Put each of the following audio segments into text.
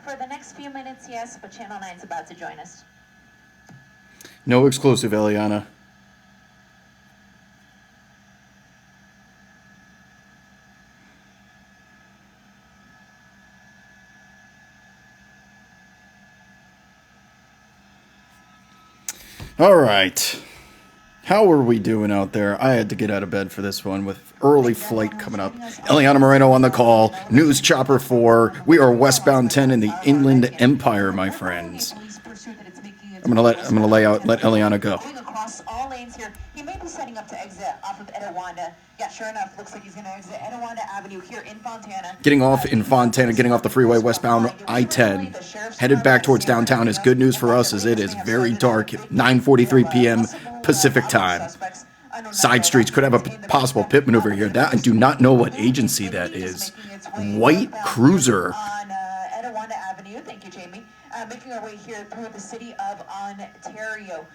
for the next few minutes, yes, but Channel 9's about to join us. No exclusive, Eliana. All right. How are we doing out there? I had to get out of bed for this one with early flight coming up. Eliana Moreno on the call. News Chopper 4. We are westbound 10 in the Inland Empire, my friends. I'm gonna let Eliana go. Across all lanes here. He may be setting up to exit off of Etiwanda. Yeah, sure enough, looks like he's going to exit Etiwanda Avenue here in Fontana. Getting off in Fontana, getting off the freeway westbound I-10, headed back towards downtown is good news for us as it is very dark. 9:43 p.m. Pacific time. Side streets could have a possible pit maneuver here. That I do not know what agency that is. White Cruiser. On Etiwanda Avenue. Thank you, Jamie. Making our way here through the city of Ontario.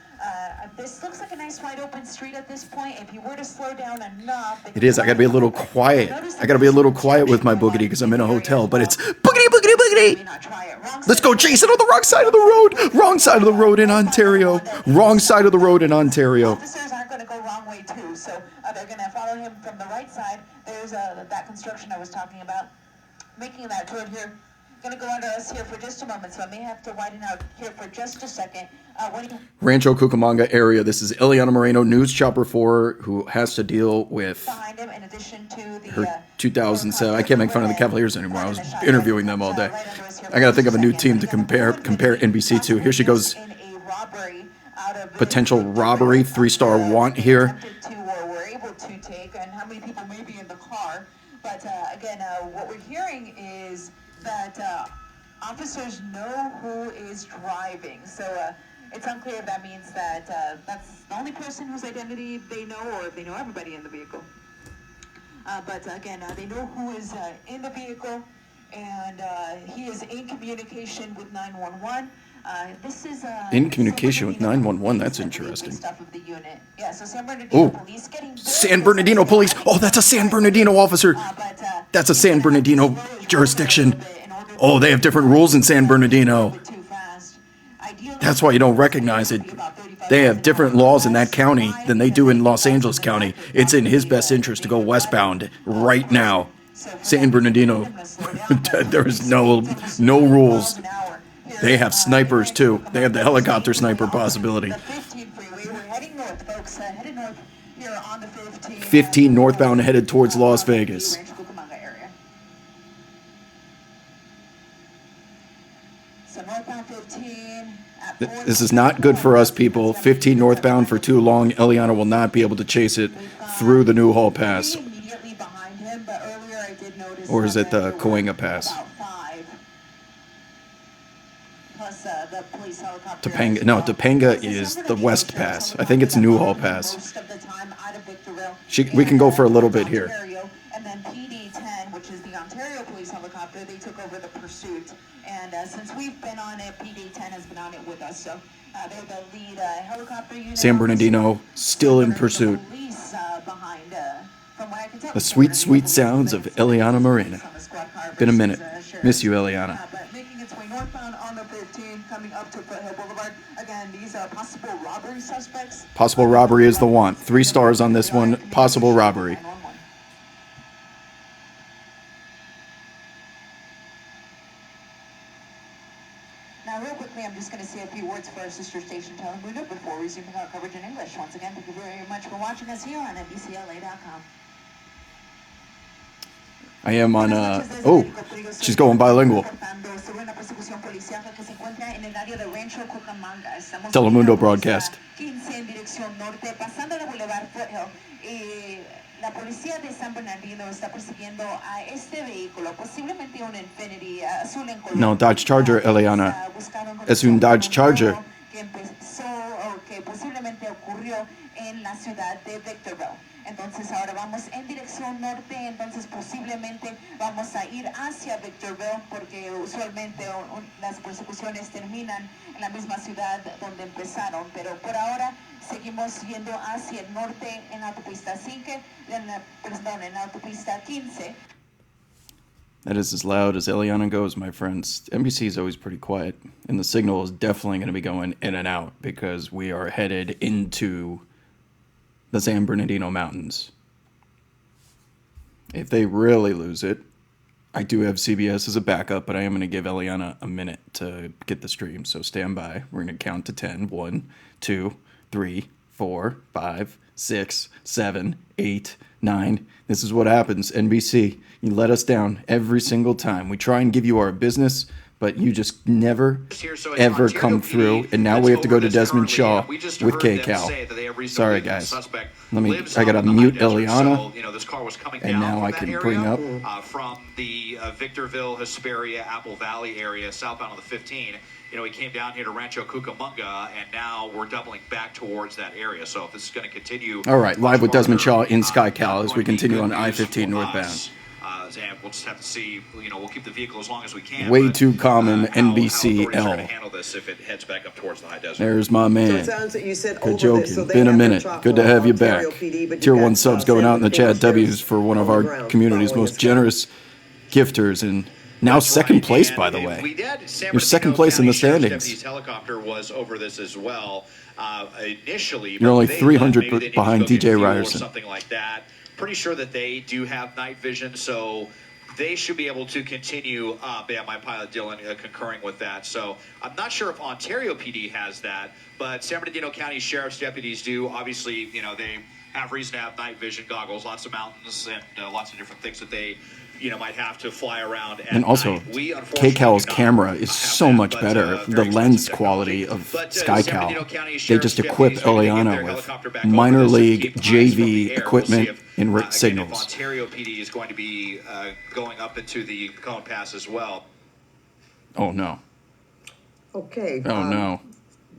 This looks like a nice wide open street at this point. If you were to slow down enough... It is. I gotta be a little quiet. I gotta be a little quiet with my boogity because I'm in a hotel, but it's boogity, boogity, boogity! Let's go chase it on the wrong side of the road! Wrong side of the road in Ontario! Wrong side of the road in Ontario. Officers aren't going to go wrong way too, so they're going to follow him from the right side. There's that construction I was talking about. Making that turn here. Going to go under us here for just a moment, so I may have to widen out here for just a second. Rancho Cucamonga area. This is Eliana Moreno, News Chopper 4, who has to deal with behind him, in addition to the, her 2007. I can't make fun of the Cavaliers anymore. I was interviewing them all day. I got to think of a new team to compare NBC to. Here she goes. Potential robbery, 3-star want here. We're able to take, and how many people may be in the car. But again, what we're hearing is that officers know who is driving. So it's unclear if that means that that's the only person whose identity they know, or if they know everybody in the vehicle. But again, they know who is in the vehicle, and he is in communication with 911. This is in communication with 911. That's interesting. Yeah, so San Bernardino police San Bernardino police. Oh, that's a San Bernardino officer. That's a San Bernardino jurisdiction. Oh, they have different rules in San Bernardino. That's why you don't recognize it. They have different laws in that county than they do in Los Angeles County. It's in his best interest to go westbound right now. San Bernardino, there is no rules. They have snipers too. They have the helicopter sniper possibility. 15 northbound headed towards Las Vegas. This is not good for us, people. 15 northbound for too long. Eliana will not be able to chase it through the Newhall Pass. Or is it the Cahuenga Pass? Topanga. No, Topanga is the West Pass. I think it's Newhall Pass. We can go for a little bit here. And then PD-10, which is the Ontario police helicopter, they took over the pursuit. And since we've been on it, PD-10 has been on it with us. So they're the lead helicopter unit. San Bernardino still in pursuit. The sweet, sweet sounds of Eliana Moreno. Been a minute. Miss you, Eliana. Making its way northbound on the 15, coming up to Foothill Boulevard. Again, these are possible robbery suspects. Possible robbery is the want. 3 stars on this one. Possible robbery. Now, real quickly, I'm just going to say a few words for our sister station, Telemundo, before resuming our coverage in English. Once again, thank you very much for watching us here on NBCLA.com. I am on, she's going bilingual. Telemundo broadcast. La policía de San Bernardino está persiguiendo a este vehículo, posiblemente un Infiniti azul en color. No, Dodge Charger, Eliana. Es un Dodge Charger. Que empezó, o que posiblemente ocurrió en la ciudad de Victorville. Entonces ahora vamos en dirección norte, entonces posiblemente vamos a ir hacia Victorville, porque usualmente las persecuciones terminan en la misma ciudad donde empezaron, pero por ahora seguimos yendo hacia el norte en la autopista 5, en la autopista 15. That is as loud as Eliana goes, my friends. NBC is always pretty quiet, and the signal is definitely going to be going in and out because we are headed into the San Bernardino Mountains. If they really lose it, I do have CBS as a backup, but I am going to give Eliana a minute to get the stream, so stand by. We're going to count to 10. 1, 2, 3, 4, 5, 6, 7, 8, 9. This is what happens, NBC. You let us down every single time. We try and give you our business, but you just never, ever come through. And now we have to go to Desmond Shaw with KCAL. Sorry, guys. I gotta mute Eliana. And now I can bring up. From the Victorville, Hesperia, Apple Valley area, southbound on the 15. We came down here to Rancho Cucamonga, and now we're doubling back towards that area. So if this is going to continue... All right, live with Desmond Shaw in SkyCal as we continue on I-15 northbound. And we'll just have to see, we'll keep the vehicle as long as we can. Way too common, NBCL. How to handle this if it heads back up towards the high desert. There's my man. So you said good joking. Been a minute. Good to have you back. Tier 1 subs going out in the chat W's for one of our community's most generous gifters, and now second place, by the way. You're second place in the standings. Helicopter was over this as well. Initially, you're only 300 behind DJ Ryerson. Something like that. Pretty sure that they do have night vision, so they should be able to continue up. Yeah, my pilot Dylan concurring with that. So I'm not sure if Ontario PD has that, but San Bernardino County Sheriff's deputies do. Obviously, they have reason to have night vision goggles, lots of mountains and lots of different things that they might have to fly around. And also, KCAL's camera is so much better. The lens quality of SkyCal. They just equip Eliana with minor league JV equipment and signals. Ontario PD is going to be going up into the Cone Pass as well. Oh, no. Okay. Oh, no.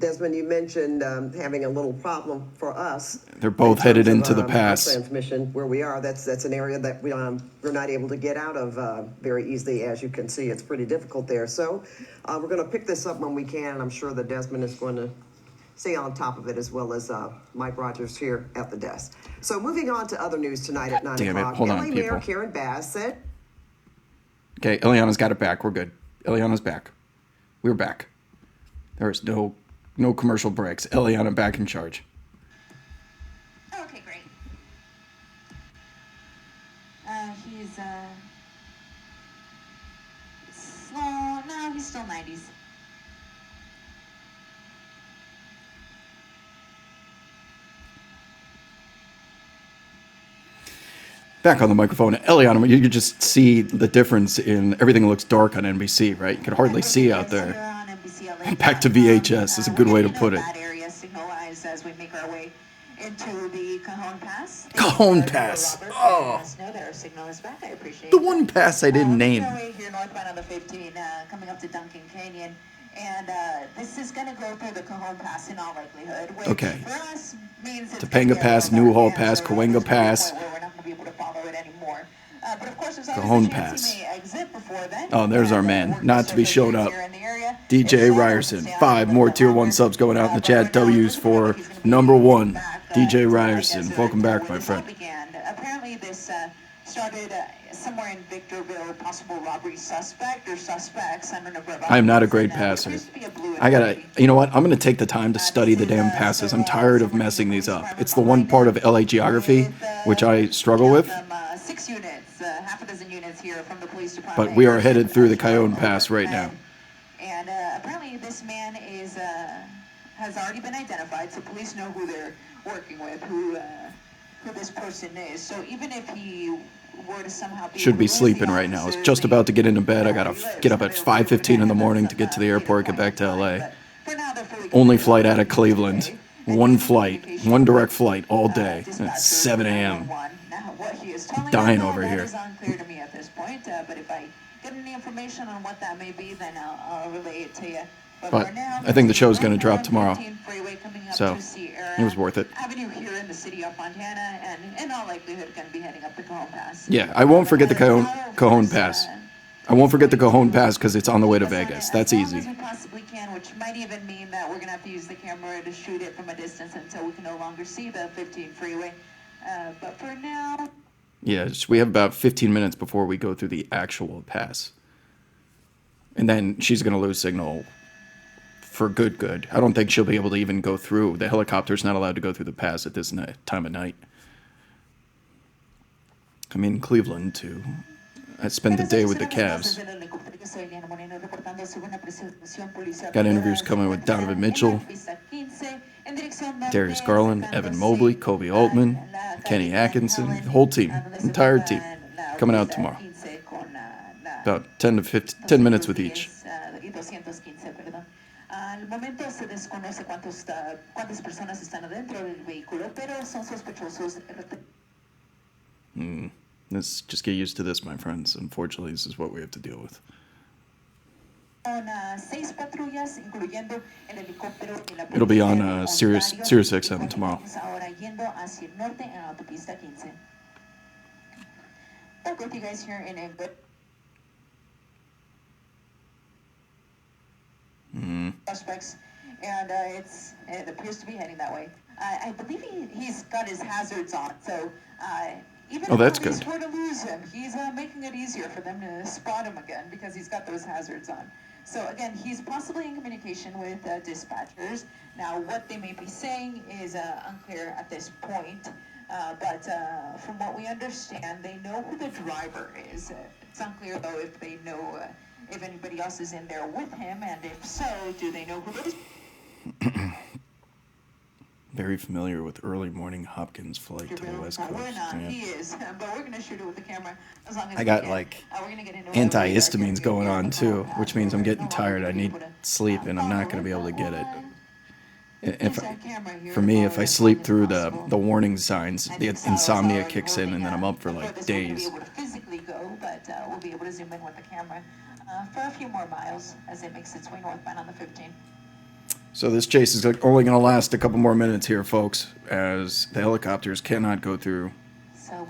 Desmond, you mentioned having a little problem for us. They're both headed into the pass. Transmission where we are, that's an area that we're not able to get out of very easily. As you can see, it's pretty difficult there. So we're going to pick this up when we can. I'm sure that Desmond is going to stay on top of it, as well as Mike Rogers here at the desk. So moving on to other news tonight at 9 o'clock. Hold on, Mayor Karen Bass said. Okay, Eliana's got it back. We're good. Eliana's back. We're back. There is no commercial breaks. Eliana back in charge. Okay, great. He's slow. No, he's still 90s. Back on the microphone, Eliana, you could just see the difference in everything looks dark on NBC, right? You could hardly see out there. Back to VHS is a good way to put it. As we make our way into the Cajon Pass. Cajon Pass. Oh. The one pass I didn't name. Here northbound on the 15, coming up to Duncan Canyon. And this is going to go through the Cajon Pass in all likelihood. Which okay. For us means Topanga Pass, Newhall Pass, Cahuenga Pass. We're not going to be able to follow it anymore. But of course, Cajon Pass. Oh, there's our man. Not to be shown up. DJ Ryerson. 5 more Tier 1 subs going out in the chat. W's for number 1. DJ Ryerson. Welcome back, my friend. Apparently this started somewhere in Victorville, possible robbery suspect or suspects. I am not a great passer. You know what? I'm going to take the time to study the damn passes. I'm tired of messing these up. It's the one part of LA geography which I struggle with. 6 units, half a dozen units here from the police department. But we are headed through the Cajon Pass right now. And apparently this man has already been identified, so police know who they're working with, who this person is. So even if he were to somehow should be sleeping right now. I was just about to get into bed. I gotta get up at 5:15 in the morning to get to the airport, get back to LA. Only flight out of Cleveland. One flight, one direct flight all day. It's 7 a.m. I'm dying over here. Unclear to me at this point, but if I get any information on what that may be, then I'll relay it to you. But I think the show's going to drop tomorrow, so it was worth it. Avenue here in the city of Montana, and in all likelihood going to be heading up the Cajon Pass. Yeah, I won't forget the Cajon Pass. I won't forget the Cajon Pass because it's on the way to Vegas. That's easy. As we possibly can, which might even mean that we're going to have to use the camera to shoot it from a distance until we can no longer see the 15 freeway. But for now... Yeah, we have about 15 minutes before we go through the actual pass. And then she's going to lose signal for good. I don't think she'll be able to even go through. The helicopter's not allowed to go through the pass at this time of night. I'm in Cleveland, too. I spent the day with the Cavs. Got interviews coming with Donovan Mitchell, Darius Garland, Evan Mobley, Kobe Altman, Kenny Atkinson, the whole team, entire team, coming out tomorrow. About 10 minutes with each. Al momento se desconoce cuántas personas están adentro del vehículo, pero son sospechosos. Just get used to this, my friends. Unfortunately, this is what we have to deal with. It'll be on Sirius XM tomorrow. Back with you guys here in England. Suspects, and it appears to be heading that way. I believe he's got his hazards on, so even if that's police good. were to lose him, he's making it easier for them to spot him again because he's got those hazards on. So again, he's possibly in communication with dispatchers. Now, what they may be saying is unclear at this point, but from what we understand, they know who the driver is. It's unclear, though, if they know if anybody else is in there with him, and if so, do they know who it is? Very familiar with early morning Hopkins flight to the West Coast. We're not. Yeah. He is, but we're going to shoot it with the camera as long as I got like antihistamines going on too, which means I'm getting tired. I need sleep, and I'm not going to be able to get it. For me, if I sleep through the warning signs, the insomnia kicks in, and then I'm up for like days. Physically go, but we'll be able to zoom in with the camera for a few more miles as it makes its way northbound on the 15. So this chase is only going to last a couple more minutes here, folks, as the helicopters cannot go through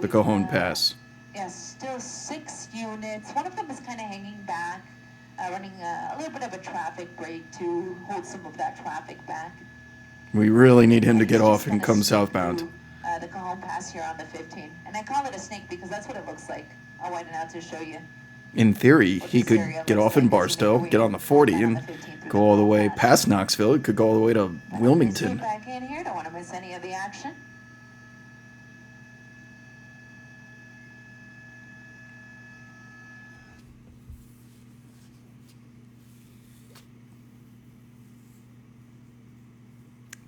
the Cajon Pass. Yes, still 6 units. One of them is kind of hanging back, running a little bit of a traffic brake to hold some of that traffic back. We really need him to get off and come southbound. The Cajon Pass here on the 15. And I call it a snake because that's what it looks like. I'll widen it out to show you. In theory, he could get off in Barstow, get on the 40, and go all the way past Knoxville. He could go all the way to Wilmington. Back in here, don't want to miss any of the action.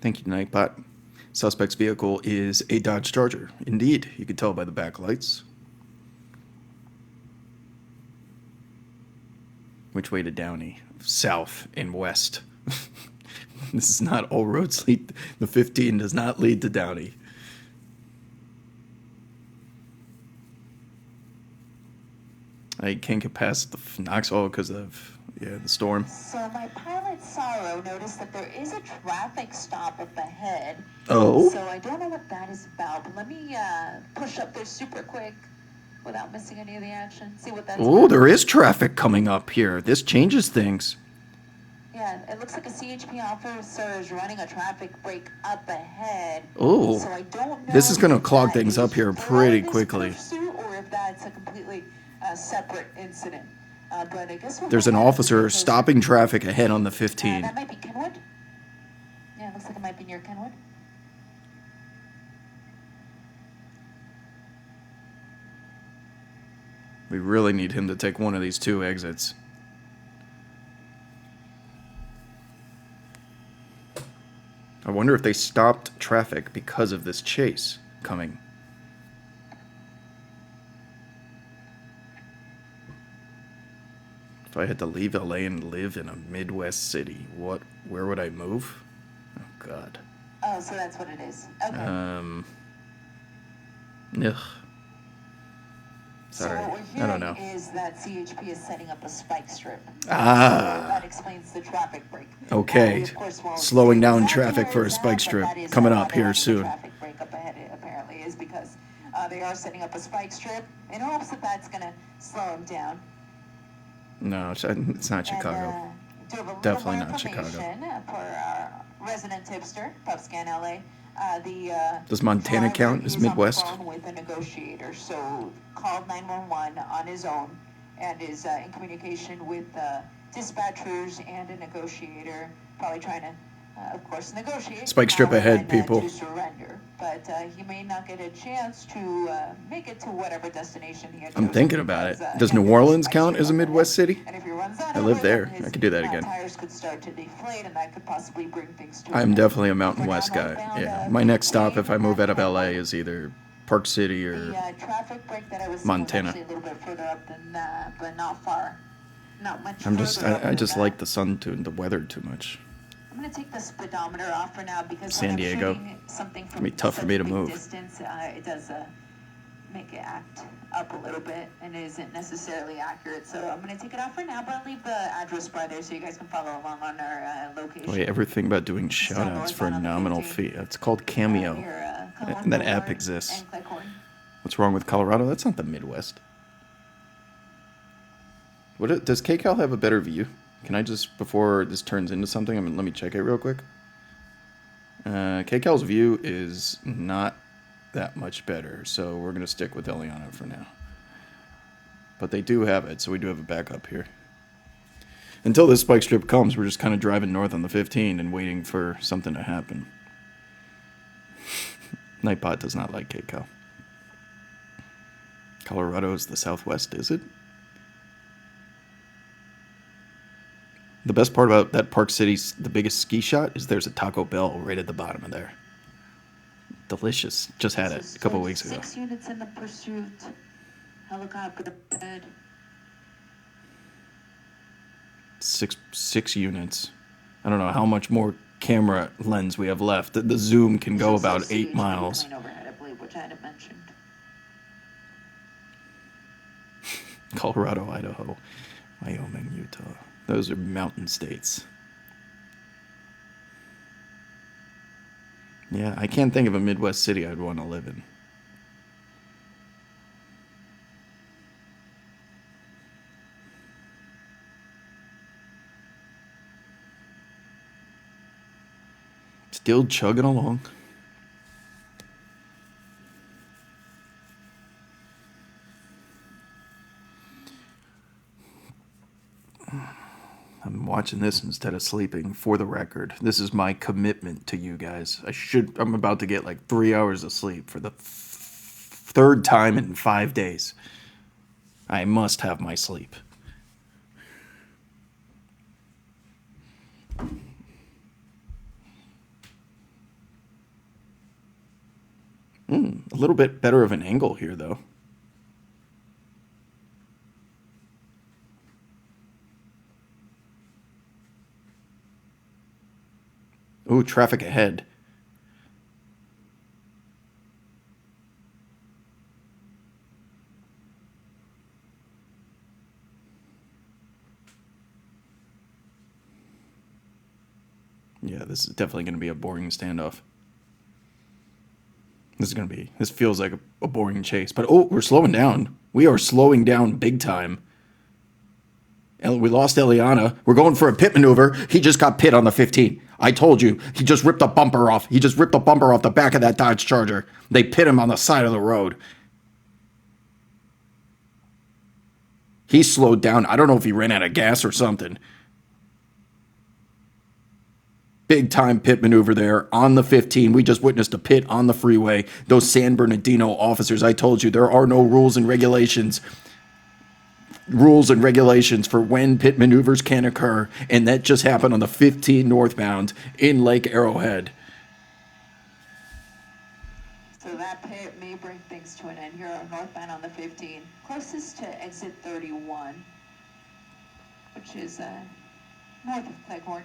Thank you, Nightbot. Suspect's vehicle is a Dodge Charger. Indeed, you could tell by the backlights. Which way to Downey? South and west. This is not all roads lead. The 15 does not lead to Downey. I can't get past the Knoxville because of the storm. So my pilot Sorrow noticed that there is a traffic stop up ahead. Oh. So I don't know what that is about, but let me push up there super quick without missing any of the action. See what that's about. Oh, there is traffic coming up here. This changes things. Yeah, it looks like a CHP officer is running a traffic brake up ahead. Oh. So I don't know. This is going to clog things up here pretty quickly. Or if that's a completely separate incident. But I guess there's an officer stopping traffic ahead on the 15. That might be Kenwood. Yeah, it looks like it might be near Kenwood. We really need him to take one of these two exits. I wonder if they stopped traffic because of this chase coming. If I had to leave LA and live in a Midwest city, where would I move? Oh, God. Oh, so that's what it is. Okay. Ugh. Sorry, So what we're I don't know. Is that CHP is setting up a spike strip. Ah. So that explains the traffic break. Okay. We, of course, won't Slowing say down exactly traffic where for a it's at, spike but strip that is coming why up they're here having the soon. Traffic break up ahead apparently is because they are setting up a spike strip in hopes that that's going to slow them down. No, it's not Chicago. And, Definitely not information Chicago. For our resident tipster, PubScan LA. Does Montana count as Midwest? On the phone with a negotiator, so called 911 on his own, and is in communication with dispatchers and a negotiator, probably trying to, of course, negotiate. Spike strip ahead, and, people. To surrender, but he may not get a chance to make it to whatever destination he had. I'm thinking about it. Does New Orleans count as a Midwest city? And if he runs out I of live oil, there. his, I could do that again. Tires could start to deflate, and that could possibly bring things to. I'm definitely a Mountain West guy. Yeah. My next stop, if I move out of LA, is either Park City or The traffic break that I was Montana. seeing was actually a little bit further up than that, but not far. Not much. I just like the sun to the weather too much. I'm gonna take the speedometer off for now because San when Diego. I'm shooting something from It'll be tough for such me a to big move. distance, it does make it act up a little bit and it isn't necessarily accurate. So I'm gonna take it off for now, but I'll leave the address bar there so you guys can follow along on our location. Boy, everything about doing shoutouts for a nominal fee. It's called Cameo. And that app exists. What's wrong with Colorado? That's not the Midwest. Does KCal have a better view? Can I just, before this turns into something, let me check it real quick. KCal's view is not that much better, so we're going to stick with Eliana for now. But they do have it, so we do have a backup here. Until this spike strip comes, we're just kind of driving north on the 15 and waiting for something to happen. Nightbot does not like KCal. Colorado is the Southwest, is it? The best part about that Park City, the biggest ski shot, is there's a Taco Bell right at the bottom of there. Delicious. Just had it a couple weeks ago. 6 units in the pursuit. Helicopter ahead. Six units. I don't know how much more camera lens we have left. The zoom can go about 8 miles. Overhead, I believe, which I had mentioned. Colorado, Idaho, Wyoming, Utah. Those are mountain states. Yeah, I can't think of a Midwest city I'd want to live in. Still chugging along. I'm watching this instead of sleeping, for the record. This is my commitment to you guys. I'm about to get like 3 hours of sleep for the third time in 5 days. I must have my sleep. A little bit better of an angle here, though. Ooh, traffic ahead. Yeah, this is definitely going to be a boring standoff. This feels like a boring chase. But, oh, we're slowing down. We are slowing down big time. We lost Eliana. We're going for a pit maneuver. He just got pit on the 15. I told you. He just ripped a bumper off. He just ripped a bumper off the back of that Dodge Charger. They pit him on the side of the road. He slowed down. I don't know if he ran out of gas or something. Big time pit maneuver there on the 15. We just witnessed a pit on the freeway. Those San Bernardino officers, I told you, there are no rules and regulations. Rules and regulations for when pit maneuvers can occur. And that just happened on the 15 northbound in Lake Arrowhead. So that pit may bring things to an end here on northbound on the 15. Closest to exit 31, which is north of Cleghorn.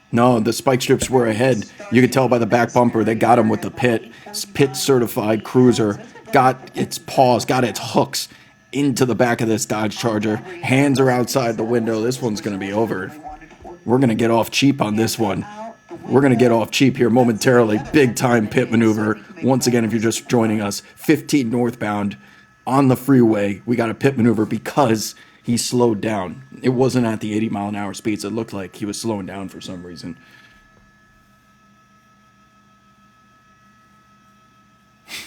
No, the spike strips were ahead. You could tell by the back bumper. They got him with the pit. Pit certified cruiser. Got its paws, got its hooks into the back of this Dodge Charger. Hands are outside the window. This one's going to be over. We're going to get off cheap on this one. We're going to get off cheap here momentarily. Big time pit maneuver. Once again, if you're just joining us, 15 northbound on the freeway. We got a pit maneuver because he slowed down. It wasn't at the 80 mile an hour speeds. It looked like he was slowing down for some reason.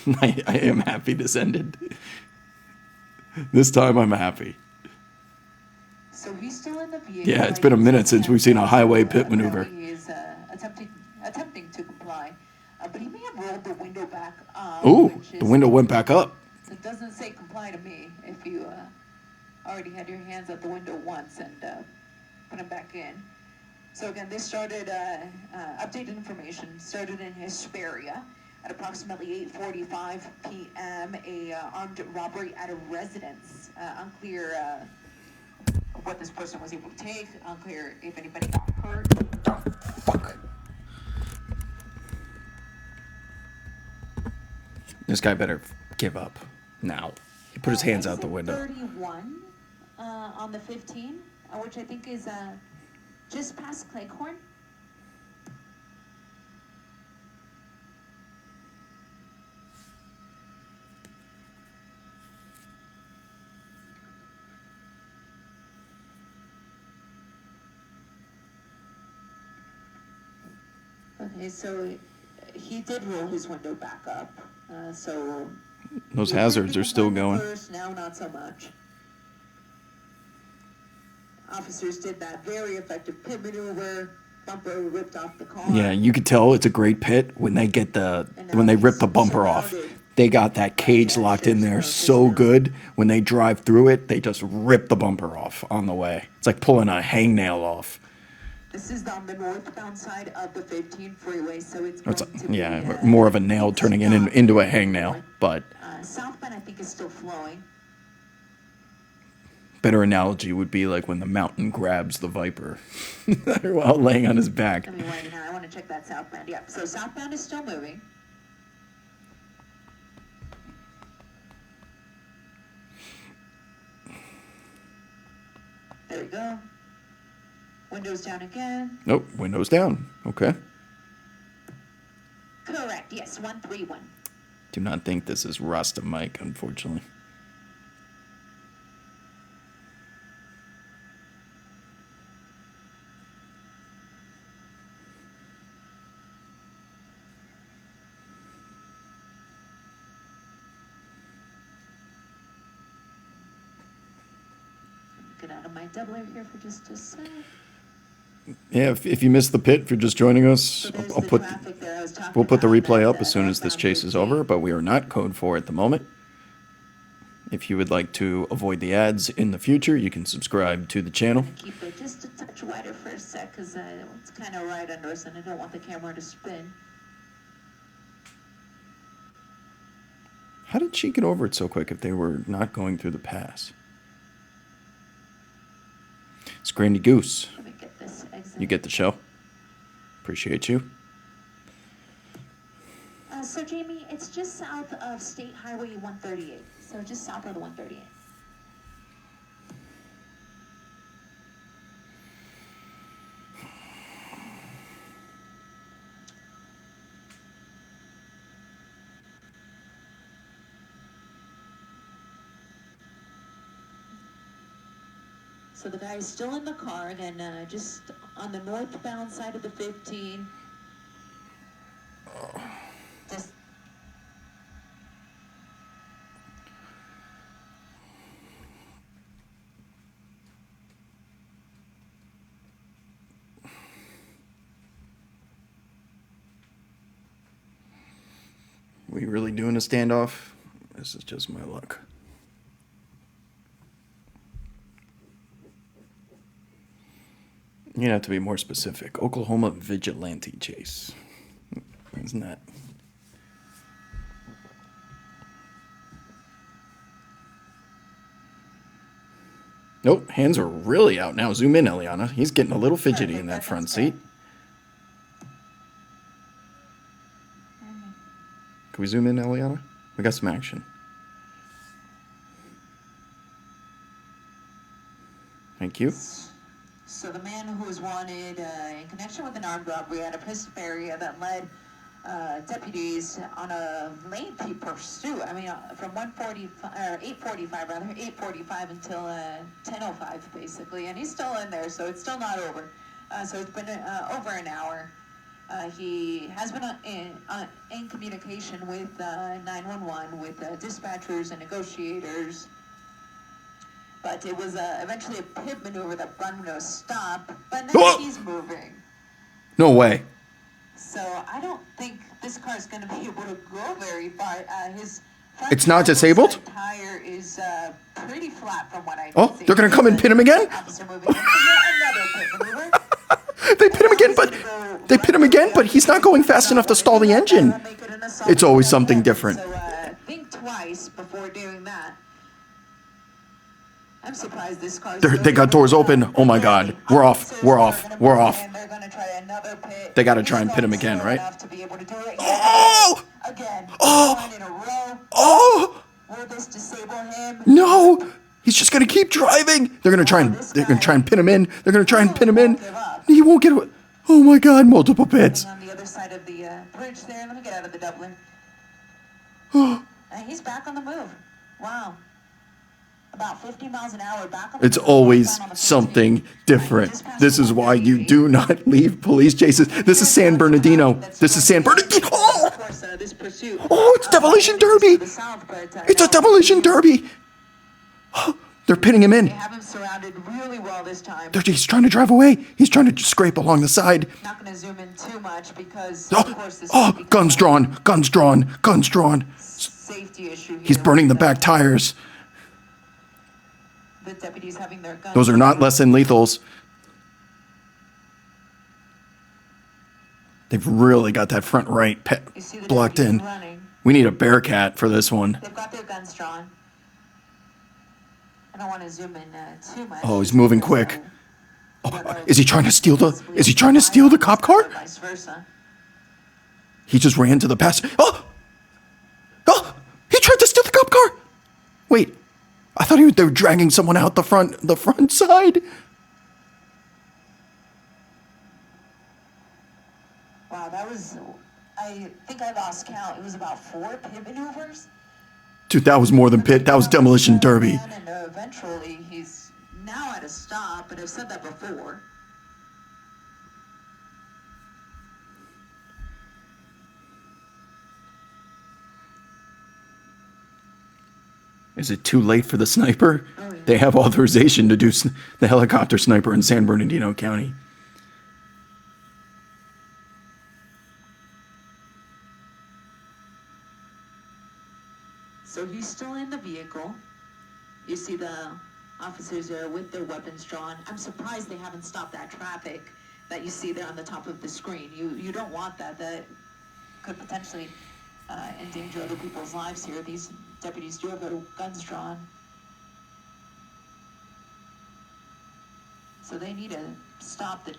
I am happy this ended. This time I'm happy. So he's still in the vehicle. Yeah, it's been a minute since we've seen a highway pit maneuver. He is attempting to comply, but he may have rolled the window back. Ooh, the window went back up. It doesn't say comply to me if you already had your hands out the window once and put them back in. So again, this started, updated information, started in Hesperia at approximately 8:45 p.m. A armed robbery at a residence. Unclear what this person was able to take. Unclear if anybody got hurt. Oh, fuck. This guy better give up now. He put his hands out the window. 31 on the 15, which I think is just past Cleghorn. Okay, so he did roll his window back up. So those hazards are still going. First, now not so much. Officers did that very effective pit maneuver. Bumper ripped off the car. Yeah, you could tell it's a great pit when they get when they rip the bumper off. They got that cage locked in there so good. When they drive through it, they just rip the bumper off on the way. It's like pulling a hangnail off. This is on the northbound side of the 15 freeway, so it's going to be, yeah, more of a nail turning into a hangnail, but southbound I think is still flowing. Better analogy would be like when the mountain grabs the viper while laying on his back. I mean, wait, I want to check that southbound. Yeah, so southbound is still moving. There we go. Windows down again. Nope, windows down. Okay. Correct, yes, 131. Do not think this is Rasta Mike, unfortunately. Get out of my doubler here for just a sec. Yeah, if you missed the pit, if you're just joining us, So we'll put the replay up as soon as this chase is over, but we are not code 4 at the moment. If you would like to avoid the ads in the future, you can subscribe to the channel. Keep it just a touch wider for a sec, because it's kind of right under us, and I don't want the camera to spin. How did she get over it so quick if they were not going through the pass? It's Grandy Goose. Let me get this exit. You get the show. Appreciate you. So Jamie, it's just south of State Highway 138. So just south of the 138. So the guy is still in the car, and then just on the northbound side of the 15. Just We really doing a standoff? This is just my luck. You have to be more specific. Oklahoma vigilante chase. Isn't that? Nope, hands are really out now. Zoom in, Eliana. He's getting a little fidgety in that front seat. Can we zoom in, Eliana? We got some action. Thank you. So the man who was wanted in connection with an armed robbery out of Hesperia that led deputies on a lengthy pursuit. I mean, from 8:45 until 10:05 basically, and he's still in there, so it's still not over. So it's been over an hour. He has been in communication with 911, with dispatchers and negotiators. But it was eventually a pit maneuver that brought him to a stop. But now Whoa! he's moving. No way. So I don't think this car is going to be able to go very far. His front It's not disabled? side tire is pretty flat from what I can Oh, see. they're gonna come and pin him again? Officer moving in. Another pit maneuver. They pit him again, but he's not going fast enough to stall the engine. It's always something different. So think twice before doing that. I'm surprised this car. They got doors open. Oh my God, we're off. We're off. We're off. They're going to try another pit. They got to try and pit him again, Slow right? enough to be able to do it. Oh! Again. Oh! One in a row. Oh! Will this disable him? No! He's just gonna keep driving. They're gonna try and pin him in. They're gonna try and pin him in. He won't get away. Oh my God, multiple pits. On the other side of the bridge there. Let me get out of the Dublin. He's back on the move. Wow. About 50 miles an hour back on the It's move. always Down on the 14. something different. This is why you do not leave police chases. This is San Bernardino. This is San Bernardino. Oh! Of course, this pursuit. Oh, it's Demolition Derby. It's a Demolition Derby. They're pinning him They in. have him surrounded really well this time. He's trying to drive away. He's trying to scrape along the side. Not going to zoom in too much because, of course, this Oh, is guns drawn. Guns drawn. Guns drawn. safety issue here. He's burning the with, back tires. The deputies having their guns. Those are not less than lethals. They've really got that front right You see the blocked deputies in. running. We need a Bearcat for this one. They've got their guns drawn. I don't want to zoom in too much. Oh, he's moving quick. But, Oh, is he trying to steal the cop car? Vice versa. He just ran to the pass. Oh! Oh! He tried to steal the cop car. Wait, I thought they were dragging someone out the front side. Wow, that was. I think I lost count. It was about 4 pit maneuvers. Dude, that was more than pit. That was Demolition Derby. And eventually, he's now at a stop. But I've said that before. Is it too late for the sniper? Oh, yeah. They have authorization to do the helicopter sniper in San Bernardino County. So he's still in the vehicle. You see the officers with their weapons drawn. I'm surprised they haven't stopped that traffic that you see there on the top of the screen. You don't want that. That could potentially endanger other people's lives here. These deputies do have their guns drawn. So they need to stop the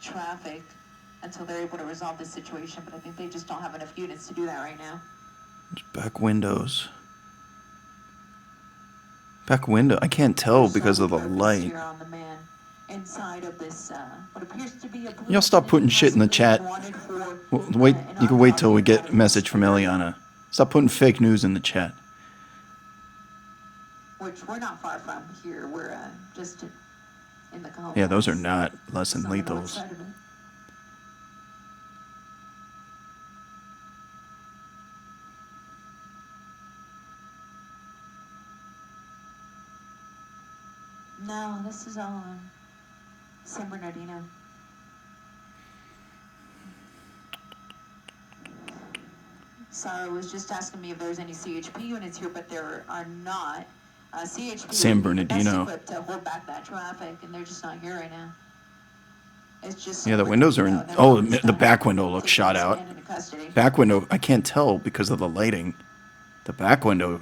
traffic until they're able to resolve this situation. But I think they just don't have enough units to do that right now. Back windows. Back window. I can't tell because of the light. Here on the man inside of this, what appears to be a blue Y'all stop putting shit in the chat. wanted for, Wait, an you can wait till we get a undocumented message from Eliana. Stop putting fake news in the chat. Which we're not far from here. We're just in the Cajon. Yeah, those are not less than On the north lethals. side of it. No, this is all San Bernardino. Sarah was just asking me if there's any CHP units here, but there are not. CHP San would be the best Bernardino. equipped to hold back that traffic, and they're just not here right now. It's just Yeah, the windows are in. Oh, the back window looks shot out. Back window, I can't tell because of the lighting. The back window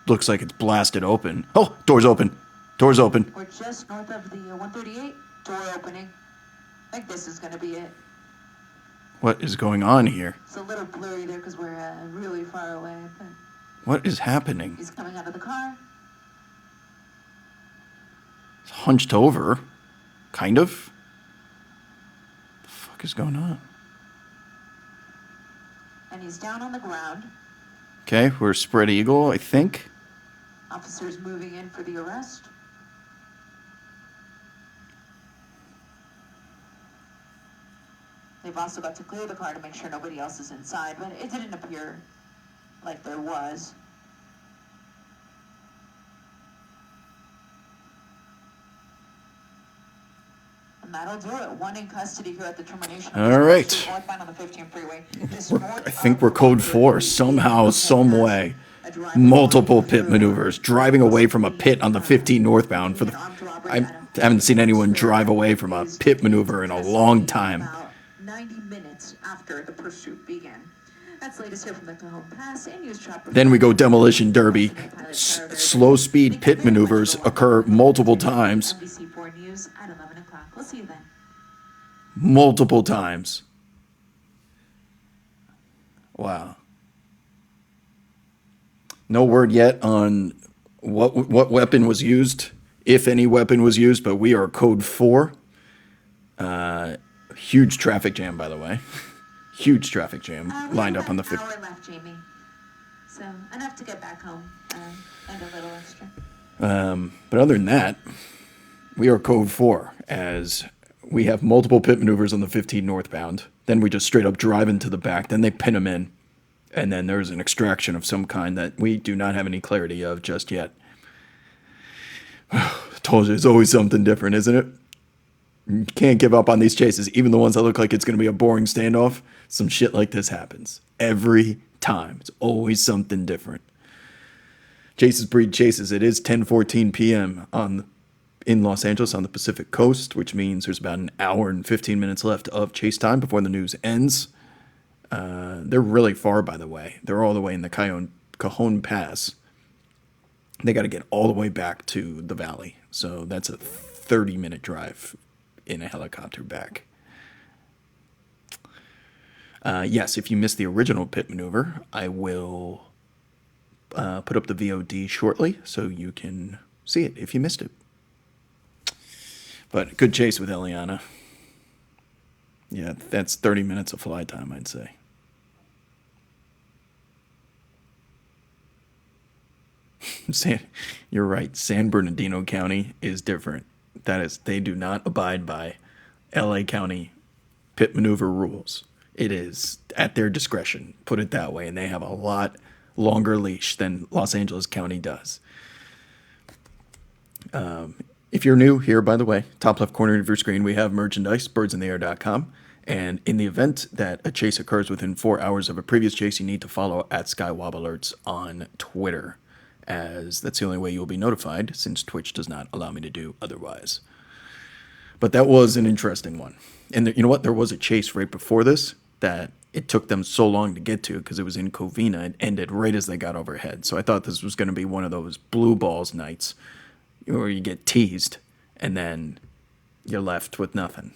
looks like it's blasted open. Oh, doors open. Doors open. We're just north of the 138 door opening. I think this is going to be it. What is going on here? It's a little blurry there because we're really far away. But What is happening? he's coming out of the car. It's hunched over. Kind of. The fuck is going on? And he's down on the ground. Okay, we're spread eagle, I think. Officers moving in for the arrest. They've also got to clear the car to make sure nobody else is inside, but it didn't appear like there was. And that'll do it. One in custody here at the termination. All right. Northbound on the 15 freeway. I think we're code 4 somehow, some way. Multiple pit maneuvers, driving away from a pit on the 15 northbound. I haven't seen anyone drive away from a pit maneuver in a long time. About 90 minutes after the pursuit began. That's latest here from the Cajon Pass and News Trapper. Then we go demolition derby. Slow speed pit maneuvers occur multiple times. NBC4 News at 11 o'clock. We'll see you then. Multiple times. Wow. No word yet on what weapon was used, if any weapon was used, but we are code 4. Huge traffic jam, by the way. Huge traffic jam lined up on the 5th. Hour left, Jamie. So enough to get back home and a little extra. But other than that, we are code 4 as we have multiple pit maneuvers on the 15 northbound. Then we just straight up drive into the back. Then they pin them in. And then there's an extraction of some kind that we do not have any clarity of just yet. Told you, it's always something different, isn't it? You can't give up on these chases. Even the ones that look like it's going to be a boring standoff, some shit like this happens. Every time. It's always something different. Chases breed chases. It is 10:14 p.m. in Los Angeles on the Pacific Coast, which means there's about an hour and 15 minutes left of chase time before the news ends. They're really far, by the way. They're all the way in the Cajon Pass. They got to get all the way back to the valley. So that's a 30-minute drive in a helicopter back. Yes, if you missed the original pit maneuver, I will put up the VOD shortly so you can see it if you missed it. But good chase with Eliana. Yeah, that's 30 minutes of fly time, I'd say. You're right. San Bernardino County is different. That is, they do not abide by LA County pit maneuver rules. It is at their discretion, put it that way, and they have a lot longer leash than Los Angeles County does. If you're new here, by the way, top left corner of your screen, we have merchandise, birdsintheair.com. And in the event that a chase occurs within 4 hours of a previous chase, you need to follow at SkyWob Alerts on Twitter, as that's the only way you'll be notified, since Twitch does not allow me to do otherwise. But that was an interesting one. And you know what? There was a chase right before this that it took them so long to get to because it was in Covina. It ended right as they got overhead. So I thought this was going to be one of those blue balls nights where you get teased and then you're left with nothing.